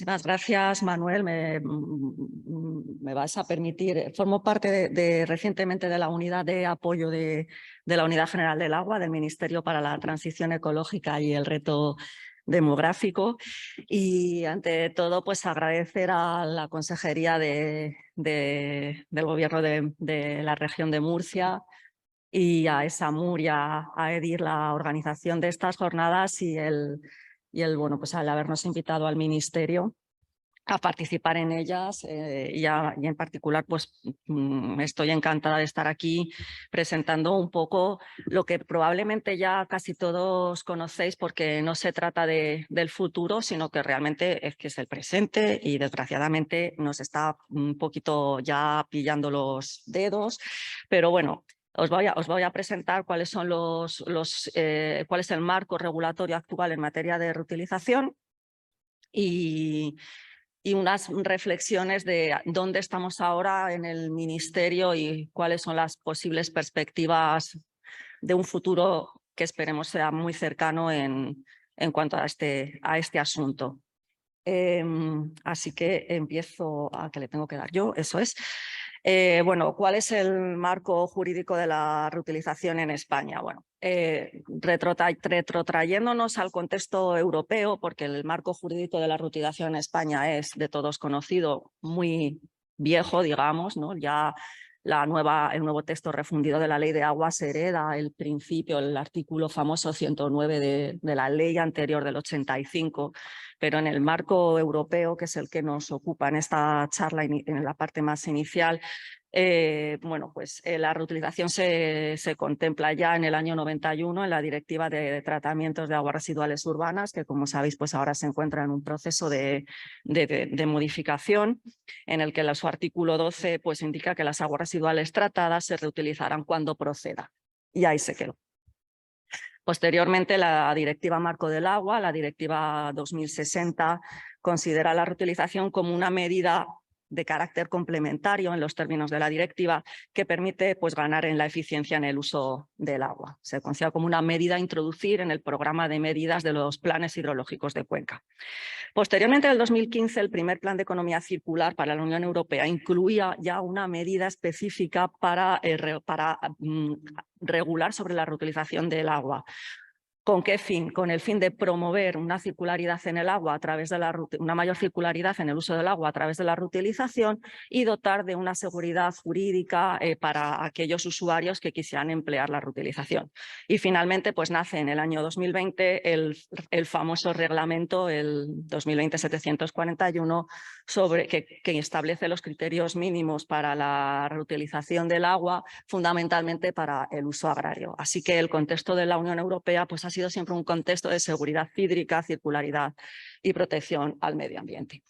Muchísimas gracias, Manuel. Me vas a permitir. Formo parte recientemente de la unidad de apoyo de la Unidad General del Agua del Ministerio para la Transición Ecológica y el Reto Demográfico. Y ante todo, pues agradecer a la Consejería del Gobierno de la región de Murcia y a ESAMUR y a EDIR la organización de estas jornadas y bueno, pues al habernos invitado al Ministerio a participar en ellas y en particular pues estoy encantada de estar aquí presentando un poco lo que probablemente ya casi todos conocéis, porque no se trata del futuro, sino que realmente es que es el presente y desgraciadamente nos está un poquito ya pillando los dedos, pero bueno. Os voy a presentar cuáles son cuál es el marco regulatorio actual en materia de reutilización y unas reflexiones de dónde estamos ahora en el Ministerio y cuáles son las posibles perspectivas de un futuro que esperemos sea muy cercano en cuanto a este asunto. Así que empiezo a que le tengo que dar yo, eso es. Bueno, ¿cuál es el marco jurídico de la reutilización en España? Bueno, retrotrayéndonos al contexto europeo, porque el marco jurídico de la reutilización en España es de todos conocido, muy viejo, digamos, ¿no? Ya el nuevo texto refundido de la Ley de Aguas hereda el principio, el artículo famoso 109 de la ley anterior del 85, pero en el marco europeo, que es el que nos ocupa en esta charla, en la parte más inicial, bueno, pues la reutilización se contempla ya en el año 91 en la Directiva de Tratamientos de Aguas Residuales Urbanas, que como sabéis pues ahora se encuentra en un proceso de modificación, en el que su artículo 12 pues indica que las aguas residuales tratadas se reutilizarán cuando proceda. Y ahí se quedó. Posteriormente, la Directiva Marco del Agua, la Directiva 2060, considera la reutilización como una medida de carácter complementario en los términos de la directiva que permite pues, ganar en la eficiencia en el uso del agua. Se considera como una medida a introducir en el programa de medidas de los planes hidrológicos de cuenca. Posteriormente, en el 2015, el primer plan de economía circular para la Unión Europea incluía ya una medida específica para regular sobre la reutilización del agua. ¿Con qué fin? Con el fin de promover una circularidad en el agua a través de una mayor circularidad en el uso del agua a través de la reutilización y dotar de una seguridad jurídica para aquellos usuarios que quisieran emplear la reutilización. Y finalmente, pues nace en el año 2020 el famoso reglamento, el 2020-741, que establece los criterios mínimos para la reutilización del agua, fundamentalmente para el uso agrario. Así que el contexto de la Unión Europea pues, ha sido siempre un contexto de seguridad hídrica, circularidad y protección al medio ambiente.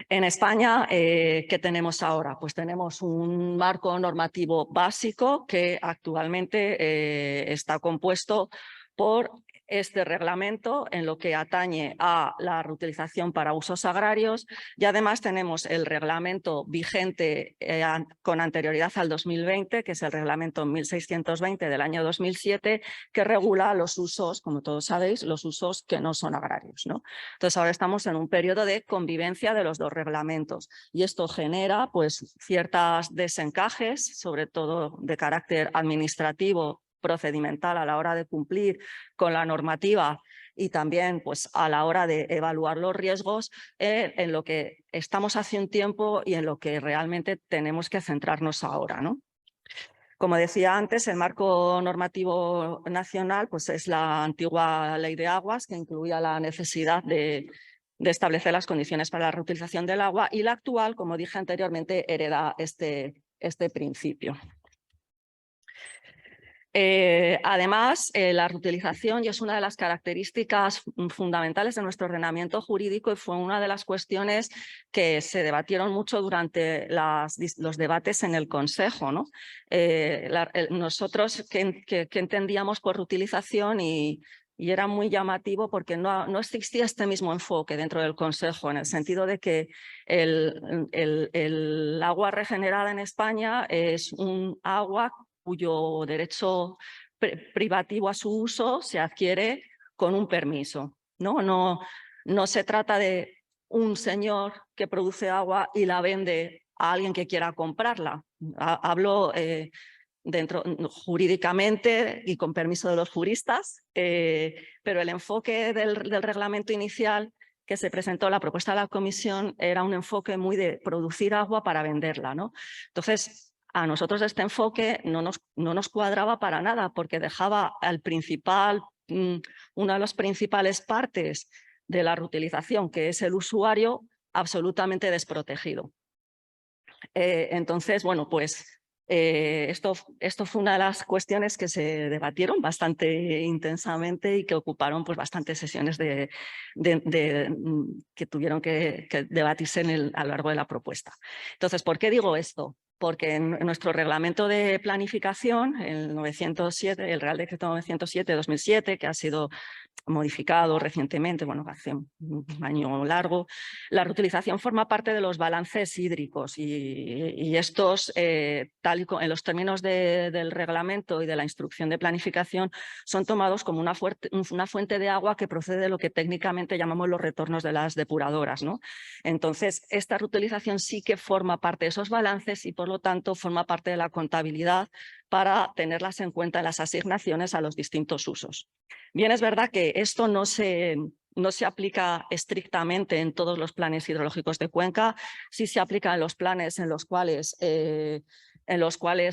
En España, ¿qué tenemos ahora? Pues tenemos un marco normativo básico que actualmente está compuesto por este reglamento en lo que atañe a la reutilización para usos agrarios, y además tenemos el reglamento vigente con anterioridad al 2020, que es el reglamento 1620 del año 2007, que regula los usos, como todos sabéis, los usos que no son agrarios, ¿no? Entonces ahora estamos en un periodo de convivencia de los dos reglamentos y esto genera pues ciertos desencajes, sobre todo de carácter administrativo, procedimental a la hora de cumplir con la normativa y también pues, a la hora de evaluar los riesgos en lo que estamos hace un tiempo y en lo que realmente tenemos que centrarnos ahora, ¿no? Como decía antes, el marco normativo nacional pues, es la antigua Ley de Aguas, que incluía la necesidad de establecer las condiciones para la reutilización del agua, y la actual, como dije anteriormente, hereda este principio. Además, la reutilización ya es una de las características fundamentales de nuestro ordenamiento jurídico y fue una de las cuestiones que se debatieron mucho durante los debates en el Consejo, ¿no? Nosotros, ¿qué entendíamos por reutilización? Y era muy llamativo porque no existía este mismo enfoque dentro del Consejo, en el sentido de que el agua regenerada en España es un agua cuyo derecho privativo a su uso se adquiere con un permiso. No No se trata de un señor que produce agua y la vende a alguien que quiera comprarla. Hablo jurídicamente y con permiso de los juristas, pero el enfoque del reglamento inicial que se presentó, la propuesta de la comisión, era un enfoque muy de producir agua para venderla, ¿no? Entonces, a nosotros este enfoque no nos cuadraba para nada, porque dejaba al una de las principales partes de la reutilización, que es el usuario, absolutamente desprotegido. Entonces, bueno, pues esto fue una de las cuestiones que se debatieron bastante intensamente y que ocuparon pues bastantes sesiones que tuvieron que debatirse a lo largo de la propuesta. Entonces, ¿por qué digo esto? Porque en nuestro reglamento de planificación, el Real Decreto 907 de 2007, que ha sido modificado recientemente, bueno, hace un año largo, la reutilización forma parte de los balances hídricos y estos, tal y en los términos del reglamento y de la instrucción de planificación, son tomados como una fuente de agua que procede de lo que técnicamente llamamos los retornos de las depuradoras, ¿no? Entonces, esta reutilización sí que forma parte de esos balances y, por lo tanto, forma parte de la contabilidad para tenerlas en cuenta en las asignaciones a los distintos usos. Bien, es verdad que esto no se aplica estrictamente en todos los planes hidrológicos de cuenca, sí se aplica en los planes en los cuales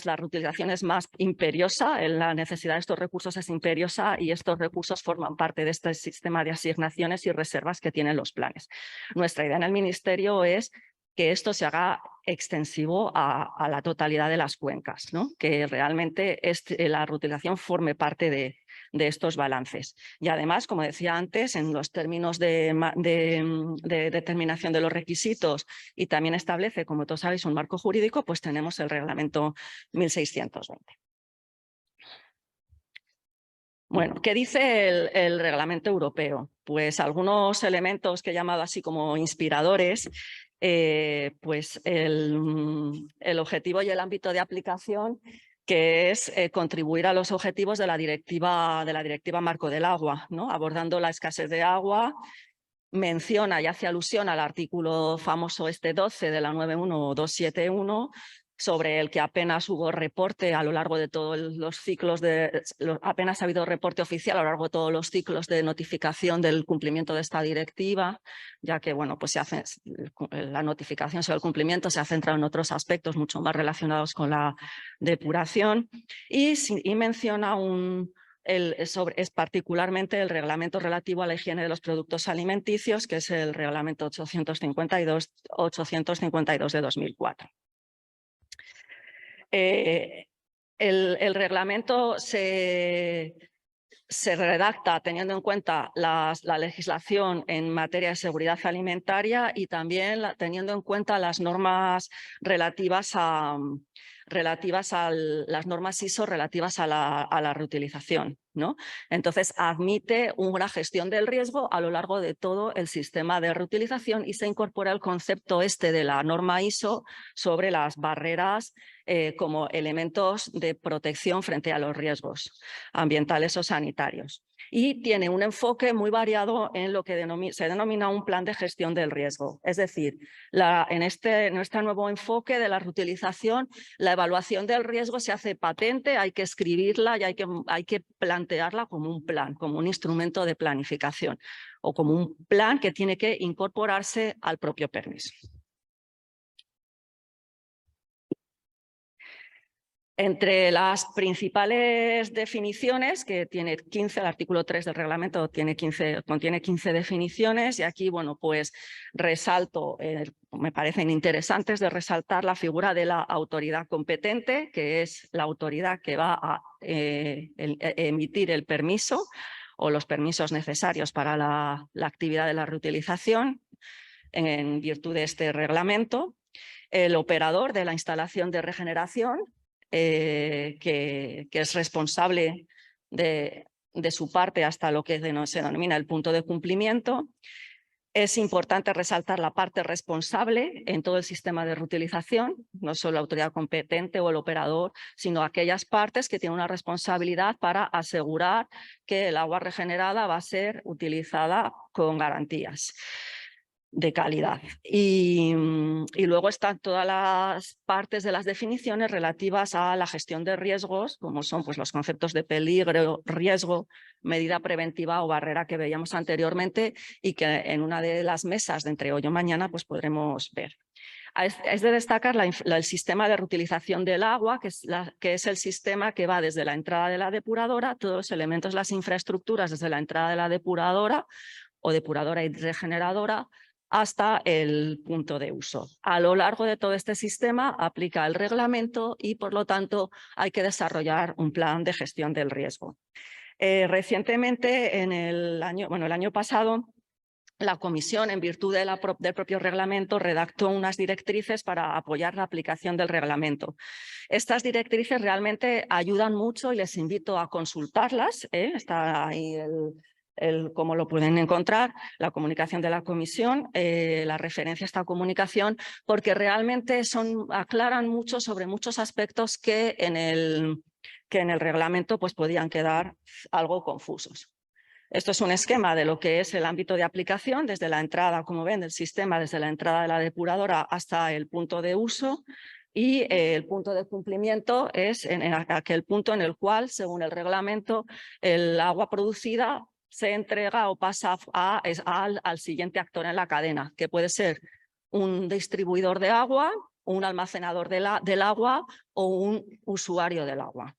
la reutilización es más imperiosa, la necesidad de estos recursos es imperiosa y estos recursos forman parte de este sistema de asignaciones y reservas que tienen los planes. Nuestra idea en el Ministerio es que esto se haga extensivo a la totalidad de las cuencas, ¿no? Que realmente la reutilización forme parte de estos balances. Y además, como decía antes, en los términos de determinación de los requisitos y también establece, como todos sabéis, un marco jurídico, pues tenemos el reglamento 1620. Bueno, ¿qué dice el reglamento europeo? Pues algunos elementos que he llamado así como inspiradores, pues el objetivo y el ámbito de aplicación, que es contribuir a los objetivos de la directiva Marco del Agua, ¿no? Abordando la escasez de agua, menciona y hace alusión al artículo famoso 12 de la 91271, sobre el que apenas hubo reporte a lo largo de todos los ciclos, apenas ha habido reporte oficial a lo largo de todos los ciclos de notificación del cumplimiento de esta directiva, ya que bueno, pues la notificación sobre el cumplimiento se ha centrado en otros aspectos mucho más relacionados con la depuración y menciona es particularmente el reglamento relativo a la higiene de los productos alimenticios, que es el reglamento 852 de 2004. El reglamento se redacta teniendo en cuenta la legislación en materia de seguridad alimentaria y también teniendo en cuenta las normas relativas a las normas ISO relativas a la reutilización, ¿no? Entonces, admite una gestión del riesgo a lo largo de todo el sistema de reutilización y se incorpora el concepto de la norma ISO sobre las barreras como elementos de protección frente a los riesgos ambientales o sanitarios. Y tiene un enfoque muy variado en lo que se denomina un plan de gestión del riesgo. Es decir, en este nuevo enfoque de la reutilización, la evaluación del riesgo se hace patente, hay que escribirla y hay que plantearla como un plan, como un instrumento de planificación o como un plan que tiene que incorporarse al propio permiso. Entre las principales definiciones, que tiene 15, el artículo 3 del reglamento contiene 15 definiciones y aquí, bueno, pues resalto, me parecen interesantes de resaltar la figura de la autoridad competente, que es la autoridad que va a emitir el permiso o los permisos necesarios para la actividad de la reutilización en virtud de este reglamento. El operador de la instalación de regeneración, que es responsable de su parte hasta lo que se denomina el punto de cumplimiento, Es importante resaltar la parte responsable en todo el sistema de reutilización, no solo la autoridad competente o el operador, sino aquellas partes que tienen una responsabilidad para asegurar que el agua regenerada va a ser utilizada con garantías de calidad. Y luego están todas las partes de las definiciones relativas a la gestión de riesgos, como son pues, los conceptos de peligro, riesgo, medida preventiva o barrera que veíamos anteriormente y que en una de las mesas de entre hoy o mañana pues, podremos ver. Es de destacar el sistema de reutilización del agua, que es el sistema que va desde la entrada de la depuradora, todos los elementos, las infraestructuras desde la entrada de la depuradora o depuradora y regeneradora, hasta el punto de uso. A lo largo de todo este sistema aplica el reglamento y, por lo tanto, hay que desarrollar un plan de gestión del riesgo. Recientemente, el año pasado, la Comisión, en virtud del propio reglamento, redactó unas directrices para apoyar la aplicación del reglamento. Estas directrices realmente ayudan mucho y les invito a consultarlas. Está ahí cómo lo pueden encontrar, la comunicación de la Comisión, la referencia a esta comunicación, porque realmente aclaran mucho sobre muchos aspectos que en el reglamento pues, podían quedar algo confusos. Esto es un esquema de lo que es el ámbito de aplicación, desde la entrada, como ven, del sistema, desde la entrada de la depuradora hasta el punto de uso, y el punto de cumplimiento es en aquel punto en el cual, según el reglamento, el agua producida se entrega o pasa al siguiente actor en la cadena, que puede ser un distribuidor de agua, un almacenador del agua o un usuario del agua.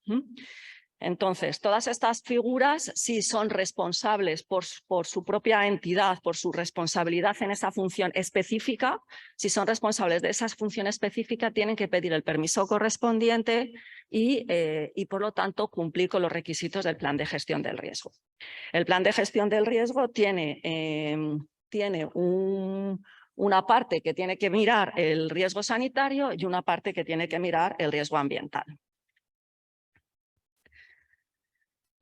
Entonces, todas estas figuras, si son responsables por su propia entidad, por su responsabilidad en esa función específica, si son responsables de esa función específica, tienen que pedir el permiso correspondiente y por lo tanto, cumplir con los requisitos del plan de gestión del riesgo. El plan de gestión del riesgo tiene una parte que tiene que mirar el riesgo sanitario y una parte que tiene que mirar el riesgo ambiental.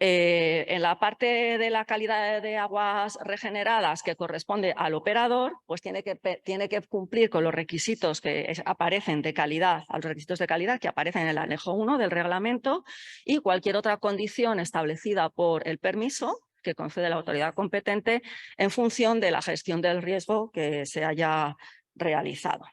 En la parte de la calidad de aguas regeneradas que corresponde al operador, pues tiene que cumplir con los requisitos que aparecen de calidad, a los requisitos de calidad que aparecen en el anejo 1 del reglamento, y cualquier otra condición establecida por el permiso que concede la autoridad competente en función de la gestión del riesgo que se haya realizado.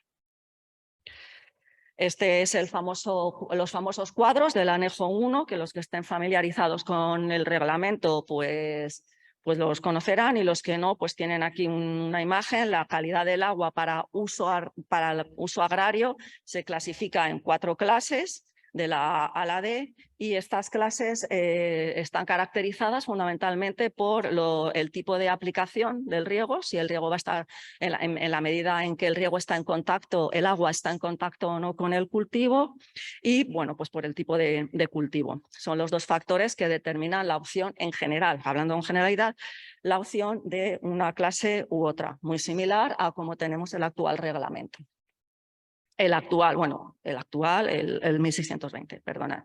Este es los famosos cuadros del anejo 1, que los que estén familiarizados con el reglamento pues los conocerán, y los que no, pues tienen aquí una imagen. La calidad del agua para el uso agrario se clasifica en 4 clases, de la A a la D, y estas clases están caracterizadas fundamentalmente por el tipo de aplicación del riego, si el riego va a estar en la medida en que el riego está en contacto, el agua está en contacto o no con el cultivo, y bueno, pues por el tipo de cultivo. Son los 2 factores que determinan la opción en general, hablando en generalidad, la opción de una clase u otra, muy similar a como tenemos el actual reglamento. El 1620, perdonad.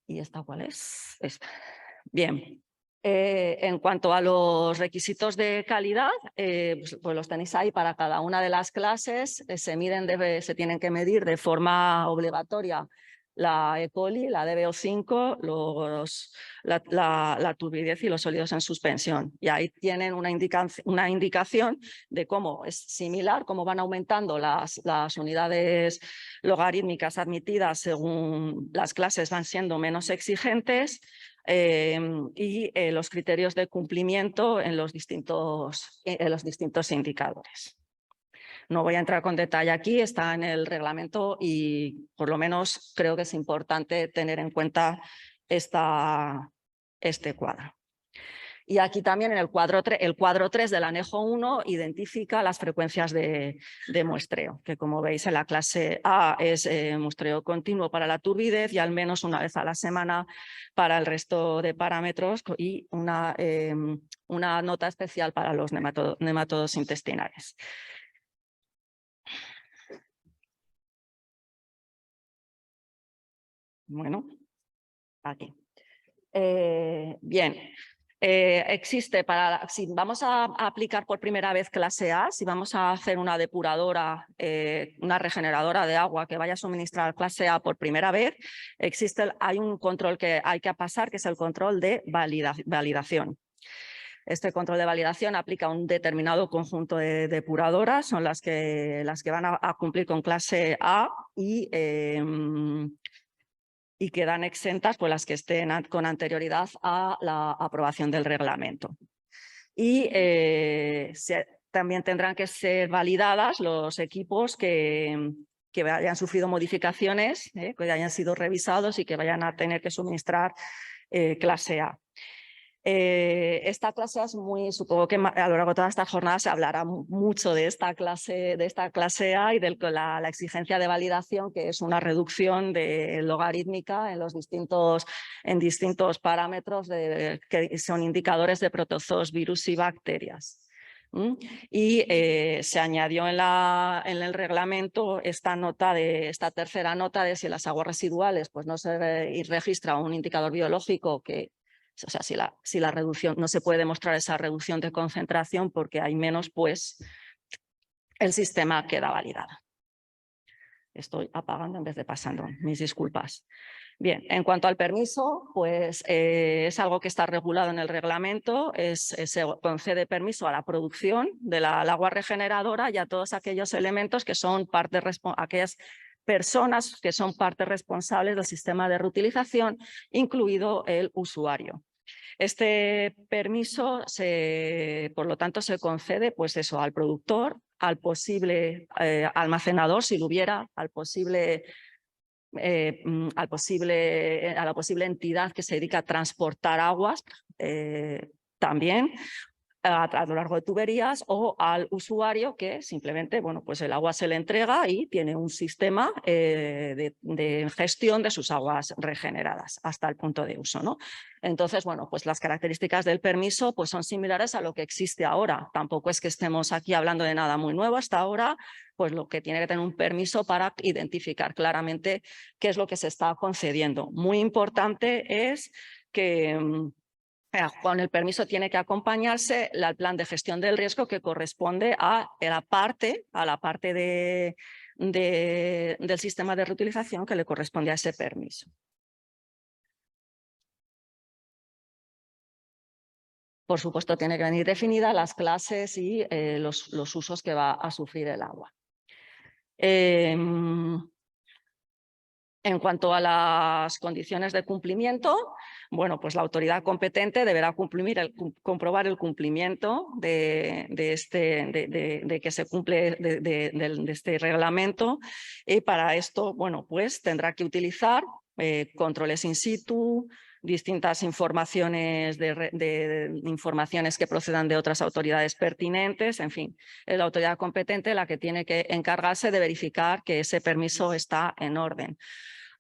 ¿Y esta cuál es? Esta. Bien. En cuanto a los requisitos de calidad, pues los tenéis ahí para cada una de las clases. Se tienen que medir de forma obligatoria la E. coli, la DBO5, la turbidez y los sólidos en suspensión. Y ahí tienen una indicación de cómo es similar, cómo van aumentando las unidades logarítmicas admitidas según las clases van siendo menos exigentes, y los criterios de cumplimiento en los distintos indicadores. No voy a entrar con detalle aquí, está en el reglamento y por lo menos creo que es importante tener en cuenta este cuadro. Y aquí también en el cuadro 3 del anejo 1 identifica las frecuencias de muestreo, que como veis en la clase A es muestreo continuo para la turbidez y al menos una vez a la semana para el resto de parámetros, y una nota especial para los nematodos intestinales. Bueno, aquí. Bien. Existe si vamos a aplicar por primera vez clase A, si vamos a hacer una depuradora, una regeneradora de agua que vaya a suministrar clase A por primera vez, hay un control que hay que pasar, que es el control de validación. Este control de validación aplica a un determinado conjunto de depuradoras, son las que van a cumplir con clase A y quedan exentas pues las que estén con anterioridad a la aprobación del reglamento. Y también tendrán que ser validadas los equipos que hayan sufrido modificaciones, que hayan sido revisados y que vayan a tener que suministrar clase A. Esta clase es supongo que a lo largo de toda esta jornada se hablará mucho de esta clase A y de la exigencia de validación, que es una reducción logarítmica en distintos parámetros que son indicadores de protozoos, virus y bacterias. Y se añadió en el reglamento esta tercera nota de si en las aguas residuales pues no se registra un indicador biológico o sea, si la reducción no se puede demostrar esa reducción de concentración porque hay menos, pues el sistema queda validado. Estoy apagando en vez de pasando, mis disculpas. Bien, en cuanto al permiso, pues es algo que está regulado en el reglamento, se concede permiso a la producción del agua regeneradora y a todos aquellos elementos que son aquellas personas que son partes responsables del sistema de reutilización, incluido el usuario. Este permiso, por lo tanto, se concede pues eso, al productor, al posible almacenador, si lo hubiera, a la posible entidad que se dedica a transportar aguas también, a lo largo de tuberías, o al usuario que simplemente, bueno, pues el agua se le entrega y tiene un sistema de gestión de sus aguas regeneradas hasta el punto de uso, ¿no? Entonces, bueno, pues las características del permiso pues son similares a lo que existe ahora. Tampoco es que estemos aquí hablando de nada muy nuevo hasta ahora, pues lo que tiene que tener un permiso para identificar claramente qué es lo que se está concediendo. Muy importante es que con el permiso tiene que acompañarse el plan de gestión del riesgo que corresponde a la parte del sistema de reutilización que le corresponde a ese permiso. Por supuesto, tiene que venir definida las clases y los usos que va a sufrir el agua. En cuanto a las condiciones de cumplimiento, bueno, pues la autoridad competente deberá comprobar el cumplimiento de que se cumple de este reglamento, y para esto, bueno, pues tendrá que utilizar controles in situ, distintas informaciones informaciones que procedan de otras autoridades pertinentes, en fin, es la autoridad competente la que tiene que encargarse de verificar que ese permiso está en orden.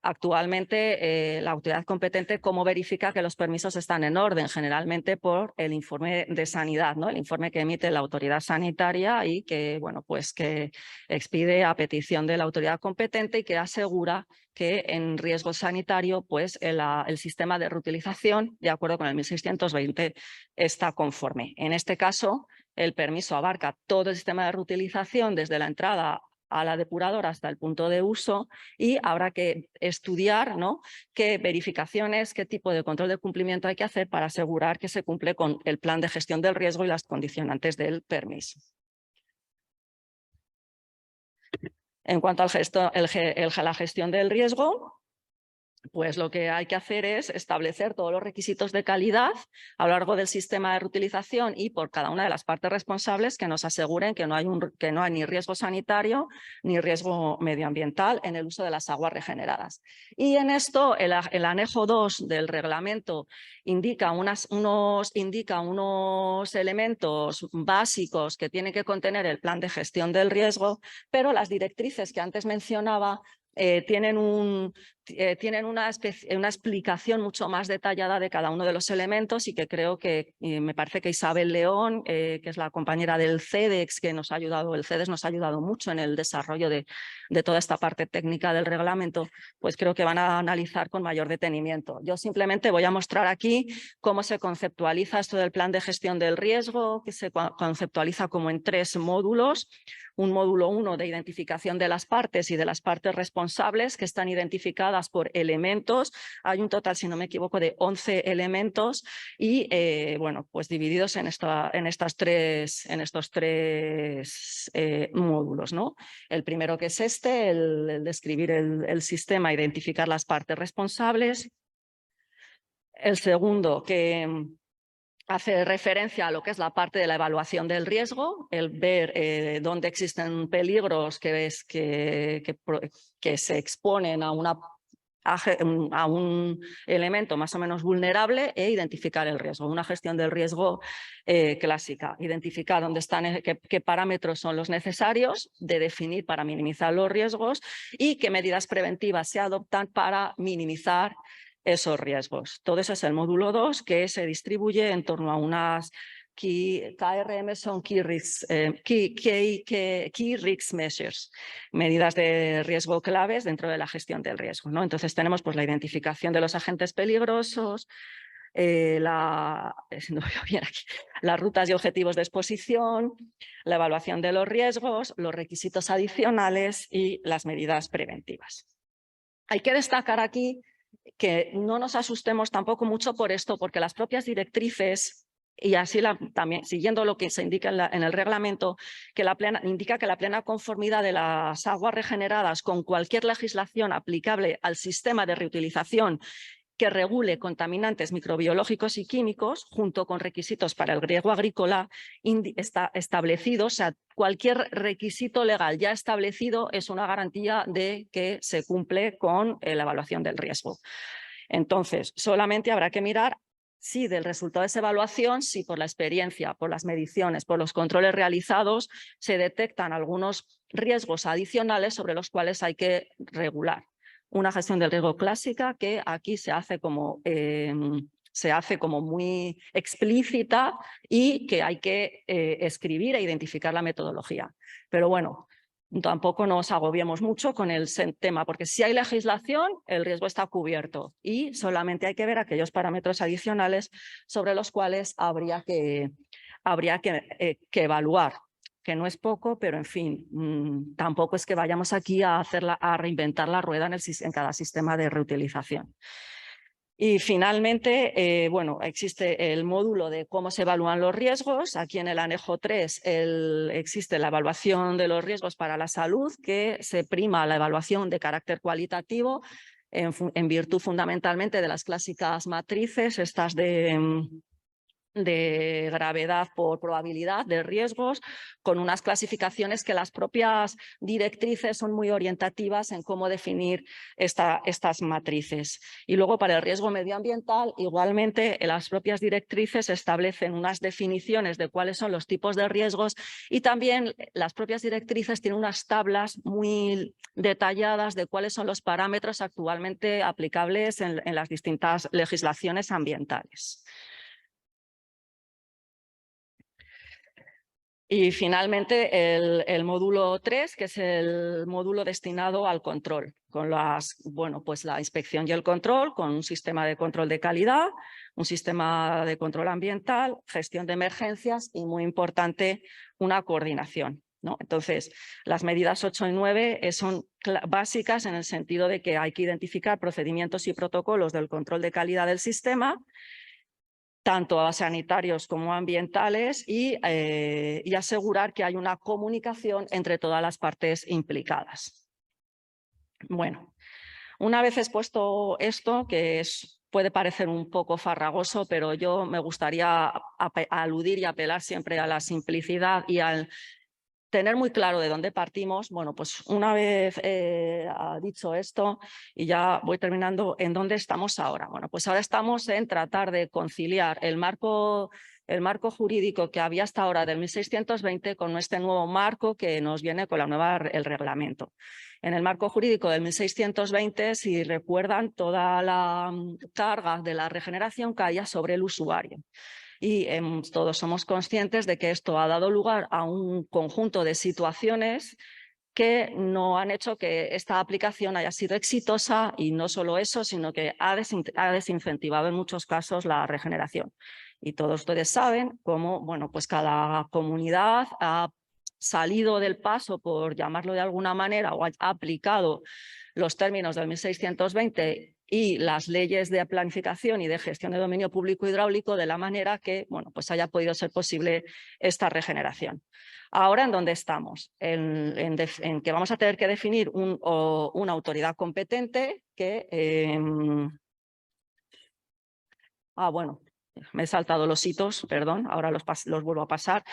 Actualmente, la autoridad competente, ¿cómo verifica que los permisos están en orden? Generalmente por el informe de sanidad, ¿no? El informe que emite la autoridad sanitaria y que, bueno, pues que expide a petición de la autoridad competente y que asegura que en riesgo sanitario, pues el sistema de reutilización, de acuerdo con el 1620, está conforme. En este caso, el permiso abarca todo el sistema de reutilización desde la entrada a la depuradora hasta el punto de uso, y habrá que estudiar, ¿no?, qué verificaciones, qué tipo de control de cumplimiento hay que hacer para asegurar que se cumple con el plan de gestión del riesgo y las condicionantes del permiso. En cuanto a la gestión del riesgo, pues lo que hay que hacer es establecer todos los requisitos de calidad a lo largo del sistema de reutilización y por cada una de las partes responsables que nos aseguren que no hay ni riesgo sanitario ni riesgo medioambiental en el uso de las aguas regeneradas. Y en esto el anejo 2 del reglamento indica unos elementos básicos que tiene que contener el plan de gestión del riesgo, pero las directrices que antes mencionaba tienen una explicación mucho más detallada de cada uno de los elementos y que creo que me parece que Isabel León, que es la compañera del CEDEX, que nos ha ayudado, el CEDEX nos ha ayudado mucho en el desarrollo de toda esta parte técnica del reglamento, pues creo que van a analizar con mayor detenimiento. Yo simplemente voy a mostrar aquí cómo se conceptualiza esto del plan de gestión del riesgo, que se conceptualiza como en 3 módulos. Un módulo 1 de identificación de las partes y de las partes responsables que están identificadas por elementos. Hay un total, si no me equivoco, de 11 elementos y bueno, pues divididos en estos tres módulos, ¿no? El primero que es el describir el sistema, identificar las partes responsables. El segundo que hace referencia a lo que es la parte de la evaluación del riesgo, el ver dónde existen peligros que se exponen a un elemento más o menos vulnerable e identificar el riesgo. Una gestión del riesgo clásica. Identificar dónde están, qué parámetros son los necesarios de definir para minimizar los riesgos y qué medidas preventivas se adoptan para minimizar esos riesgos. Todo eso es el módulo 2, que se distribuye en torno a unas KRM, son Key Risk Measures, medidas de riesgo claves dentro de la gestión del riesgo, ¿no? Entonces tenemos pues, la identificación de los agentes peligrosos, las rutas y objetivos de exposición, la evaluación de los riesgos, los requisitos adicionales y las medidas preventivas. Hay que destacar aquí que no nos asustemos tampoco mucho por esto, porque las propias directrices, y así también siguiendo lo que se indica en el reglamento, indica que la plena conformidad de las aguas regeneradas con cualquier legislación aplicable al sistema de reutilización que regule contaminantes microbiológicos y químicos, junto con requisitos para el riego agrícola está establecido. O sea, cualquier requisito legal ya establecido es una garantía de que se cumple con la evaluación del riesgo. Entonces, solamente habrá que mirar si del resultado de esa evaluación, si por la experiencia, por las mediciones, por los controles realizados, se detectan algunos riesgos adicionales sobre los cuales hay que regular. Una gestión del riesgo clásica que aquí se hace como muy explícita y que hay que escribir e identificar la metodología. Pero bueno, tampoco nos agobiemos mucho con el tema, porque si hay legislación, el riesgo está cubierto y solamente hay que ver aquellos parámetros adicionales sobre los cuales habría que evaluar, que no es poco, pero en fin, tampoco es que vayamos aquí a reinventar la rueda en cada sistema de reutilización. Y finalmente, bueno, existe el módulo de cómo se evalúan los riesgos. Aquí en el anejo 3 existe la evaluación de los riesgos para la salud, que se prima la evaluación de carácter cualitativo en virtud fundamentalmente de las clásicas matrices, estas de gravedad por probabilidad de riesgos, con unas clasificaciones que las propias directrices son muy orientativas en cómo definir estas matrices. Y luego para el riesgo medioambiental, igualmente las propias directrices establecen unas definiciones de cuáles son los tipos de riesgos y también las propias directrices tienen unas tablas muy detalladas de cuáles son los parámetros actualmente aplicables en las distintas legislaciones ambientales. Y finalmente el módulo 3, que es el módulo destinado al control, con pues la inspección y el control, con un sistema de control de calidad, un sistema de control ambiental, gestión de emergencias y, muy importante, una coordinación, ¿no? Entonces, las medidas 8 y 9 son básicas en el sentido de que hay que identificar procedimientos y protocolos del control de calidad del sistema, tanto sanitarios como ambientales, y asegurar que hay una comunicación entre todas las partes implicadas. Bueno, una vez expuesto esto, que puede parecer un poco farragoso, pero yo me gustaría aludir y apelar siempre a la simplicidad y al tener muy claro de dónde partimos. Bueno, pues una vez dicho esto, y ya voy terminando, ¿en dónde estamos ahora? Bueno, pues ahora estamos en tratar de conciliar el marco el marco jurídico que había hasta ahora del 1620 con este nuevo marco que nos viene con el reglamento. En el marco jurídico del 1620, si recuerdan, toda la carga de la regeneración caía sobre el usuario. Y todos somos conscientes de que esto ha dado lugar a un conjunto de situaciones que no han hecho que esta aplicación haya sido exitosa, y no solo eso, sino que ha desincentivado en muchos casos la regeneración. Y todos ustedes saben cómo, bueno, pues cada comunidad ha salido del paso, por llamarlo de alguna manera, o ha aplicado los términos del 1620 y las leyes de planificación y de gestión de dominio público hidráulico de la manera que, bueno, pues haya podido ser posible esta regeneración. Ahora, ¿en dónde estamos? En que vamos a tener que definir una autoridad competente que... bueno, me he saltado los hitos, perdón, ahora los vuelvo a pasar.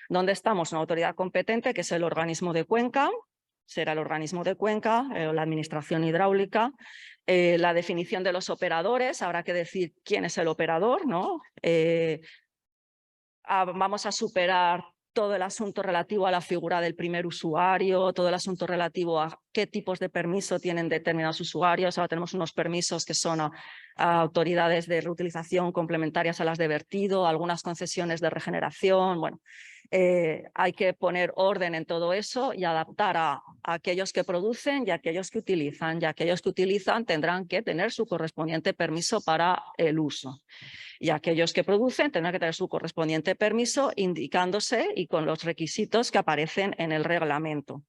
¿Dónde estamos? Una autoridad competente que es el organismo de Cuenca, será el organismo de Cuenca, la administración hidráulica, la definición de los operadores, habrá que decir quién es el operador, ¿no? Vamos a superar todo el asunto relativo a la figura del primer usuario, todo el asunto relativo a qué tipos de permiso tienen determinados usuarios. Ahora tenemos unos permisos que son a autoridades de reutilización complementarias a las de vertido, algunas concesiones de regeneración. Bueno, hay que poner orden en todo eso y adaptar a aquellos que producen y a aquellos que utilizan. Y aquellos que utilizan tendrán que tener su correspondiente permiso para el uso. Y aquellos que producen tendrán que tener su correspondiente permiso indicándose y con los requisitos que aparecen en el reglamento.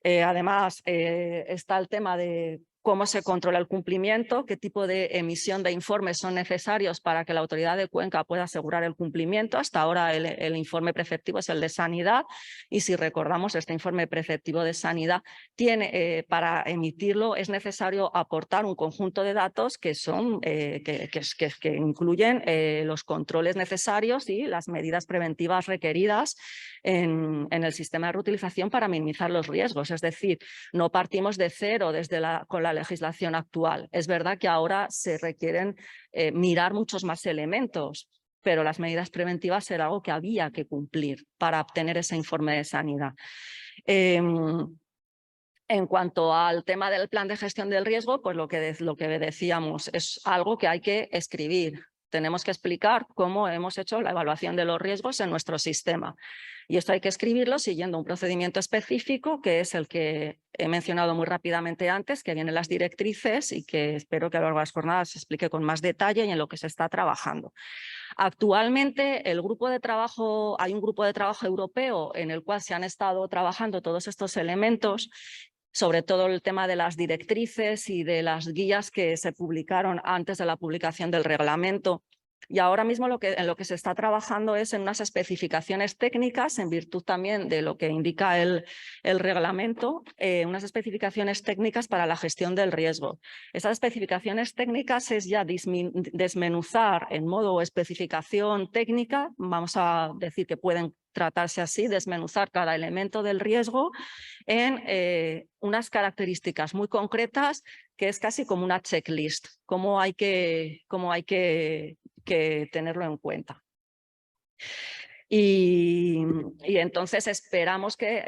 Además, está el tema de cómo se controla el cumplimiento, qué tipo de emisión de informes son necesarios para que la autoridad de Cuenca pueda asegurar el cumplimiento. Hasta ahora el informe preceptivo es el de sanidad, y si recordamos, este informe preceptivo de sanidad tiene, para emitirlo es necesario aportar un conjunto de datos que incluyen los controles necesarios y las medidas preventivas requeridas en el sistema de reutilización para minimizar los riesgos. Es decir, no partimos de cero con la legislación actual. Es verdad que ahora se requieren mirar muchos más elementos, pero las medidas preventivas era algo que había que cumplir para obtener ese informe de sanidad. En cuanto al tema del plan de gestión del riesgo, pues lo que decíamos es algo que hay que escribir. Tenemos que explicar cómo hemos hecho la evaluación de los riesgos en nuestro sistema. Y esto hay que escribirlo siguiendo un procedimiento específico, que es el que he mencionado muy rápidamente antes, que vienen las directrices y que espero que a lo largo de las jornadas se explique con más detalle y en lo que se está trabajando. Actualmente hay un grupo de trabajo europeo en el cual se han estado trabajando todos estos elementos, sobre todo el tema de las directrices y de las guías que se publicaron antes de la publicación del reglamento. Y ahora mismo en lo que se está trabajando es en unas especificaciones técnicas, en virtud también de lo que indica el reglamento, unas especificaciones técnicas para la gestión del riesgo. Esas especificaciones técnicas es ya desmenuzar en modo especificación técnica, vamos a decir que pueden tratarse así, desmenuzar cada elemento del riesgo en unas características muy concretas, que es casi como una checklist, cómo hay que tenerlo en cuenta. Y entonces esperamos que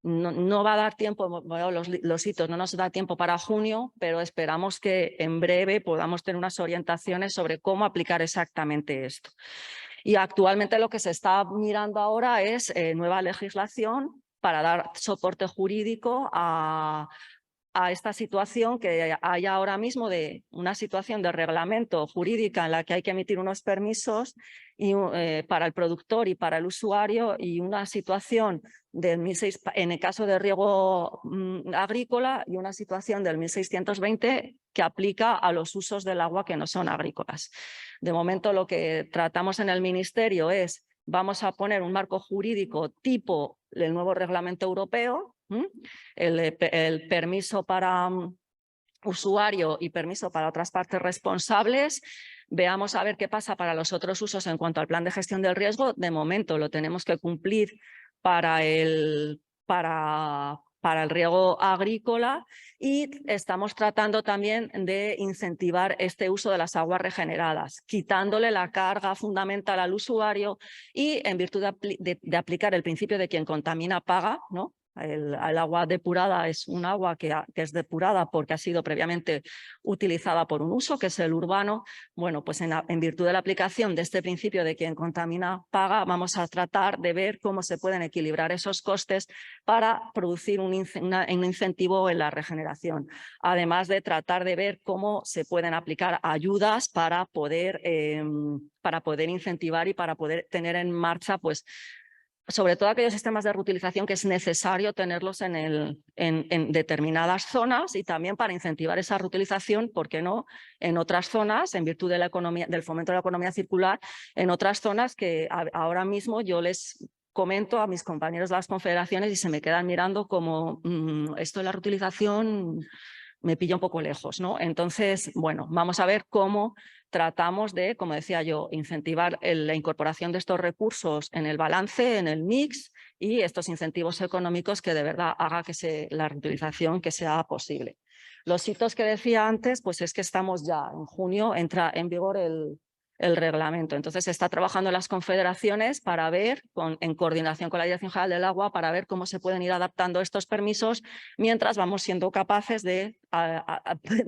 no va a dar tiempo, bueno, los hitos no nos da tiempo para junio, pero esperamos que en breve podamos tener unas orientaciones sobre cómo aplicar exactamente esto. Y actualmente lo que se está mirando ahora es nueva legislación para dar soporte jurídico a esta situación que hay ahora mismo, de una situación de reglamento jurídica en la que hay que emitir unos permisos para el productor y para el usuario, y una situación en el caso de riego agrícola, y una situación del 1620 que aplica a los usos del agua que no son agrícolas. De momento lo que tratamos en el Ministerio es: vamos a poner un marco jurídico tipo el nuevo reglamento europeo, el permiso para usuario y permiso para otras partes responsables. Veamos a ver qué pasa para los otros usos en cuanto al plan de gestión del riesgo. De momento lo tenemos que cumplir para para el riego agrícola y estamos tratando también de incentivar este uso de las aguas regeneradas, quitándole la carga fundamental al usuario y en virtud de aplicar el principio de quien contamina paga, ¿no? El agua depurada es un agua que es depurada porque ha sido previamente utilizada por un uso, que es el urbano. Bueno, pues en virtud de la aplicación de este principio de quien contamina paga, vamos a tratar de ver cómo se pueden equilibrar esos costes para producir un incentivo en la regeneración. Además de tratar de ver cómo se pueden aplicar ayudas para poder incentivar y para poder tener en marcha, pues, sobre todo aquellos sistemas de reutilización que es necesario tenerlos en determinadas zonas y también para incentivar esa reutilización, ¿por qué no?, en otras zonas, en virtud de la economía, del fomento de la economía circular, en otras zonas que ahora mismo yo les comento a mis compañeros de las confederaciones y se me quedan mirando como esto de la reutilización me pilla un poco lejos, ¿no? Entonces, bueno, vamos a ver cómo tratamos de, como decía yo, incentivar la incorporación de estos recursos en el balance, en el mix y estos incentivos económicos que de verdad haga que la reutilización que sea posible. Los hitos que decía antes, pues es que estamos ya en junio, entra en vigor el reglamento. Entonces se está trabajando en las confederaciones para ver, en coordinación con la Dirección General del Agua, para ver cómo se pueden ir adaptando estos permisos mientras vamos siendo capaces de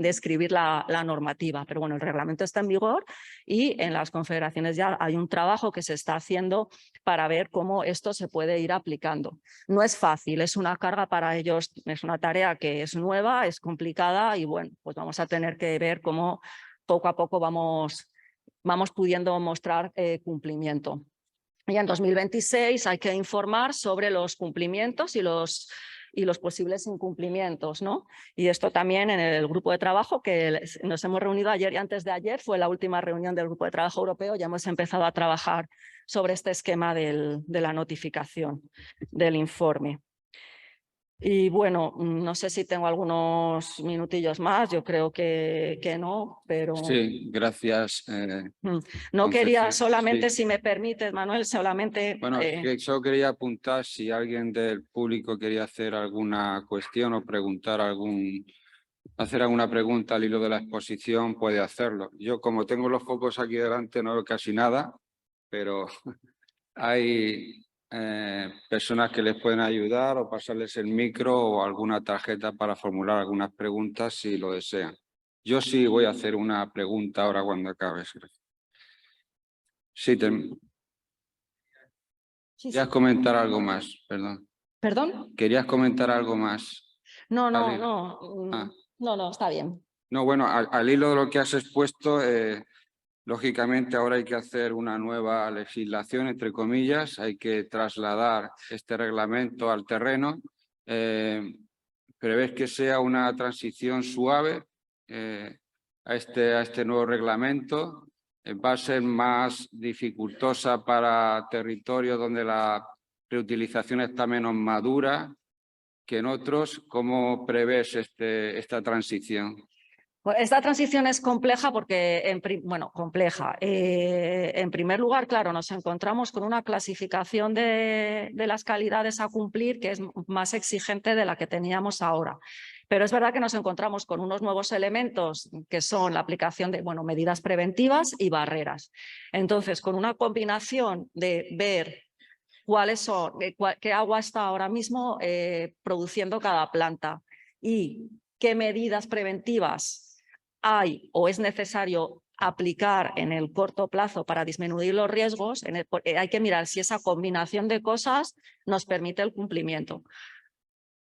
escribir la normativa. Pero bueno, el reglamento está en vigor y en las confederaciones ya hay un trabajo que se está haciendo para ver cómo esto se puede ir aplicando. No es fácil, es una carga para ellos, es una tarea que es nueva, es complicada y bueno, pues vamos a tener que ver cómo poco a poco vamos pudiendo mostrar cumplimiento. Y en 2026 hay que informar sobre los cumplimientos y los posibles incumplimientos, ¿no? Y esto también en el grupo de trabajo que nos hemos reunido ayer y antes de ayer, fue la última reunión del grupo de trabajo europeo, ya hemos empezado a trabajar sobre este esquema de la notificación del informe. Y bueno, no sé si tengo algunos minutillos más, yo creo que no, pero... Sí, gracias. No quería solamente, sí. si me permites, Manuel, solamente... Bueno, yo quería apuntar si alguien del público quería hacer alguna cuestión o hacer alguna pregunta al hilo de la exposición, puede hacerlo. Yo, como tengo los focos aquí delante, no veo casi nada, pero hay personas que les pueden ayudar o pasarles el micro o alguna tarjeta para formular algunas preguntas si lo desean. Yo sí voy a hacer una pregunta ahora cuando acabes. Sí, querías comentar algo más, perdón. ¿Perdón? ¿Querías comentar algo más? No, Ah. no, está bien. No, bueno, al hilo de lo que has expuesto, lógicamente ahora hay que hacer una nueva legislación, entre comillas, hay que trasladar este reglamento al terreno. ¿Prevés que sea una transición suave a este nuevo reglamento? ¿Va a ser más dificultosa para territorios donde la reutilización está menos madura que en otros? ¿Cómo prevés esta transición? Esta transición es compleja porque, compleja. En primer lugar, claro, nos encontramos con una clasificación de las calidades a cumplir que es más exigente de la que teníamos ahora. Pero es verdad que nos encontramos con unos nuevos elementos que son la aplicación de medidas preventivas y barreras. Entonces, con una combinación de ver cuáles son, qué agua está ahora mismo produciendo cada planta y qué medidas preventivas hay o es necesario aplicar en el corto plazo para disminuir los riesgos, hay que mirar si esa combinación de cosas nos permite el cumplimiento.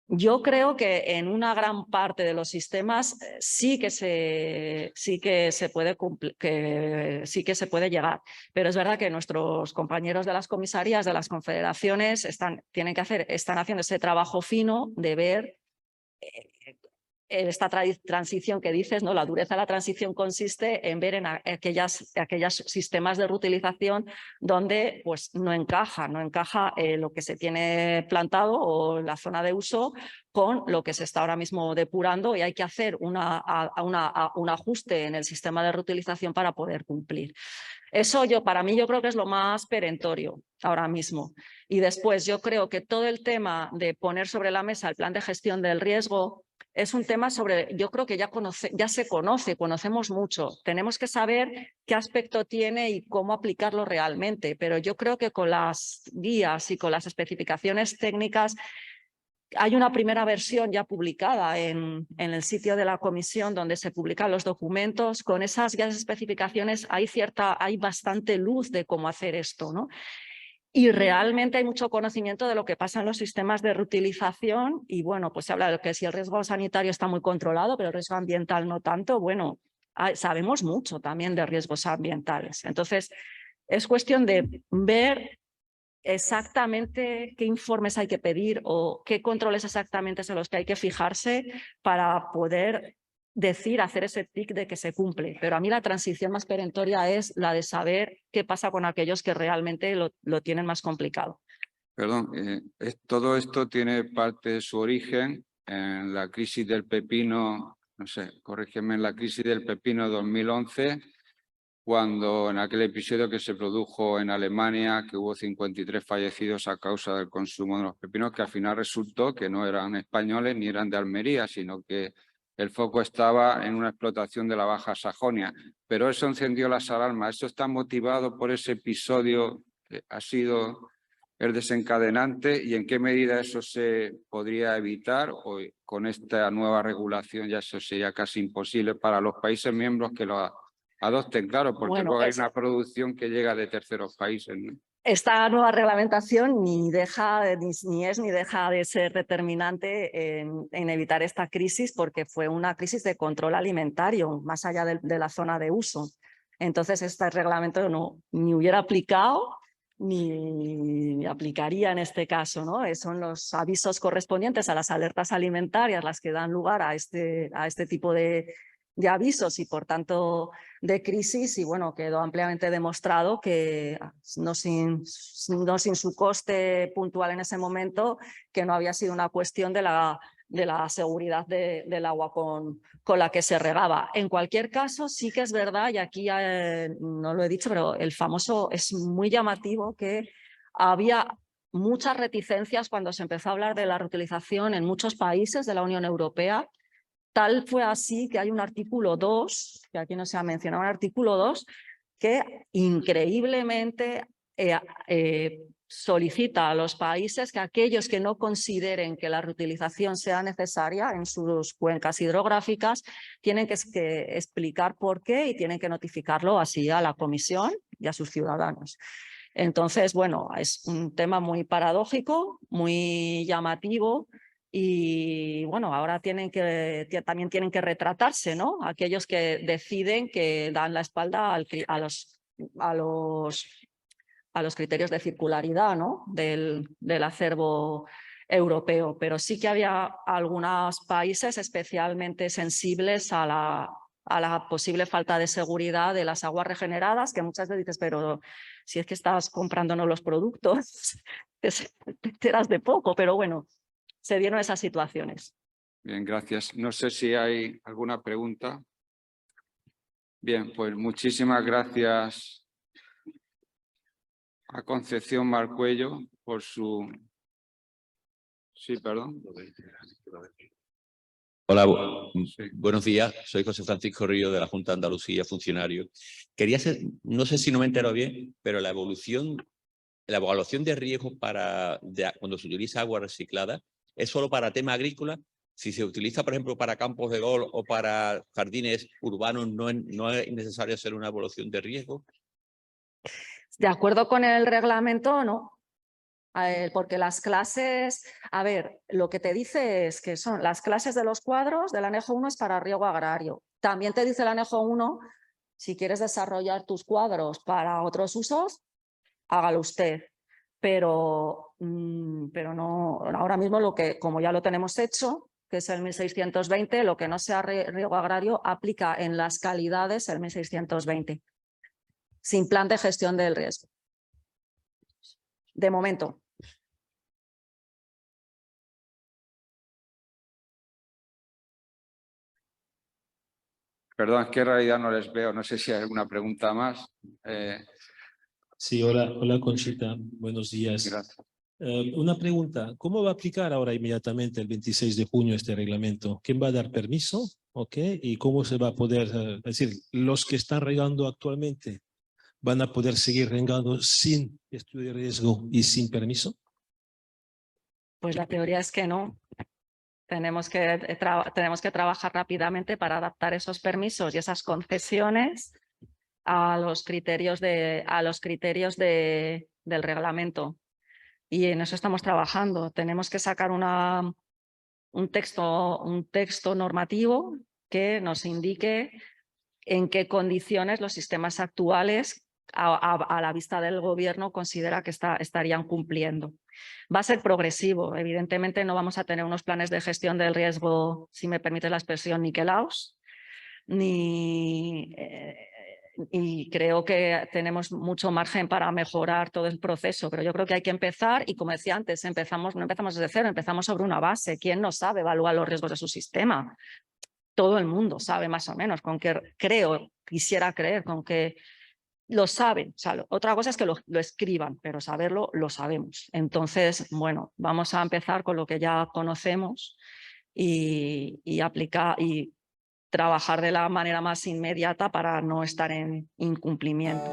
Yo creo que en una gran parte de los sistemas sí que se puede llegar, pero es verdad que nuestros compañeros de las comisarías, de las confederaciones, están haciendo ese trabajo fino de ver esta transición que dices, ¿no? La dureza de la transición consiste en ver en aquellos sistemas de reutilización donde pues, no encaja lo que se tiene plantado o la zona de uso con lo que se está ahora mismo depurando, y hay que hacer un ajuste en el sistema de reutilización para poder cumplir. Eso para mí yo creo que es lo más perentorio ahora mismo. Y después yo creo que todo el tema de poner sobre la mesa el plan de gestión del riesgo es un tema yo creo que ya se conocemos mucho. Tenemos que saber qué aspecto tiene y cómo aplicarlo realmente, pero yo creo que con las guías y con las especificaciones técnicas hay una primera versión ya publicada en el sitio de la comisión donde se publican los documentos. Con esas guías especificaciones hay bastante luz de cómo hacer esto, ¿no? Y realmente hay mucho conocimiento de lo que pasa en los sistemas de reutilización y bueno, pues se habla de que si el riesgo sanitario está muy controlado, pero el riesgo ambiental no tanto, bueno, sabemos mucho también de riesgos ambientales. Entonces, es cuestión de ver exactamente qué informes hay que pedir o qué controles exactamente son los que hay que fijarse para poder hacer ese tic de que se cumple. Pero a mí la transición más perentoria es la de saber qué pasa con aquellos que realmente lo tienen más complicado. Perdón, todo esto tiene parte de su origen en la crisis del pepino, no sé, corrígeme, en la crisis del pepino 2011, cuando en aquel episodio que se produjo en Alemania, que hubo 53 fallecidos a causa del consumo de los pepinos, que al final resultó que no eran españoles ni eran de Almería, sino que el foco estaba en una explotación de la Baja Sajonia. Pero eso encendió las alarmas. ¿Eso está motivado por ese episodio que ha sido el desencadenante? ¿Y en qué medida eso se podría evitar? ¿O con esta nueva regulación ya eso sería casi imposible para los países miembros que lo adopten? Claro, porque Bueno, luego hay una producción que llega de terceros países, ¿no? Esta nueva reglamentación ni deja de ser determinante en evitar esta crisis, porque fue una crisis de control alimentario más allá de la zona de uso. Entonces, este reglamento ni hubiera aplicado ni aplicaría en este caso, ¿no? Son los avisos correspondientes a las alertas alimentarias las que dan lugar a este tipo de avisos y, por tanto, de crisis, y bueno, quedó ampliamente demostrado que no sin su coste puntual en ese momento, que no había sido una cuestión de la seguridad del agua con la que se regaba. En cualquier caso, sí que es verdad, y aquí no lo he dicho, pero es muy llamativo que había muchas reticencias cuando se empezó a hablar de la reutilización en muchos países de la Unión Europea. Tal fue así que hay un artículo 2, que aquí no se ha mencionado, un artículo 2 que increíblemente solicita a los países que aquellos que no consideren que la reutilización sea necesaria en sus cuencas hidrográficas tienen que explicar por qué y tienen que notificarlo así a la Comisión y a sus ciudadanos. Entonces, bueno, es un tema muy paradójico, muy llamativo. Y bueno, ahora también tienen que retratarse, ¿no? Aquellos que deciden que dan la espalda a los criterios de circularidad, ¿no? del acervo europeo. Pero sí que había algunos países especialmente sensibles a la posible falta de seguridad de las aguas regeneradas, que muchas veces dices, pero si es que estás comprándonos los productos, te enteras de poco, pero bueno, se dieron esas situaciones. Bien, gracias. No sé si hay alguna pregunta. Bien, pues muchísimas gracias a Concepción Marcuello por su... Sí, perdón. Hola, Sí. buenos días. Soy José Francisco Río de la Junta de Andalucía, funcionario. Quería hacer, no sé si no me entero bien, pero la evaluación de riesgos cuando se utiliza agua reciclada es solo para tema agrícola. Si se utiliza, por ejemplo, para campos de golf o para jardines urbanos, no es necesario hacer una evaluación de riesgo. De acuerdo con el reglamento, no. Porque las clases, a ver, lo que te dice es que son las clases de los cuadros del anexo 1 es para riego agrario. También te dice el anexo 1, si quieres desarrollar tus cuadros para otros usos, hágalo usted. Pero no, ahora mismo como ya lo tenemos hecho, que es el 1620, lo que no sea riego agrario aplica en las calidades el 1620, sin plan de gestión del riesgo. De momento. Perdón, es que en realidad no les veo. No sé si hay alguna pregunta más. Sí, hola Conchita, buenos días. Gracias. Una pregunta, ¿cómo va a aplicar ahora inmediatamente el 26 de junio este reglamento? ¿Quién va a dar permiso? ¿Ok? ¿Y cómo se va a poder, es decir, los que están regando actualmente van a poder seguir regando sin estudio de riesgo y sin permiso? Pues la teoría es que no. Tenemos que trabajar rápidamente para adaptar esos permisos y esas concesiones a los criterios del reglamento. Y en eso estamos trabajando. Tenemos que sacar un texto normativo que nos indique en qué condiciones los sistemas actuales, a la vista del gobierno, considera que estarían cumpliendo. Va a ser progresivo. Evidentemente no vamos a tener unos planes de gestión del riesgo, si me permite la expresión, niquelaos, y creo que tenemos mucho margen para mejorar todo el proceso, pero yo creo que hay que empezar y, como decía antes, no empezamos desde cero, empezamos sobre una base. ¿Quién no sabe evaluar los riesgos de su sistema? Todo el mundo sabe más o menos, quisiera creer, con que lo saben. O sea, otra cosa es que lo escriban, pero saberlo lo sabemos. Entonces, bueno, vamos a empezar con lo que ya conocemos y aplicar y trabajar de la manera más inmediata para no estar en incumplimiento.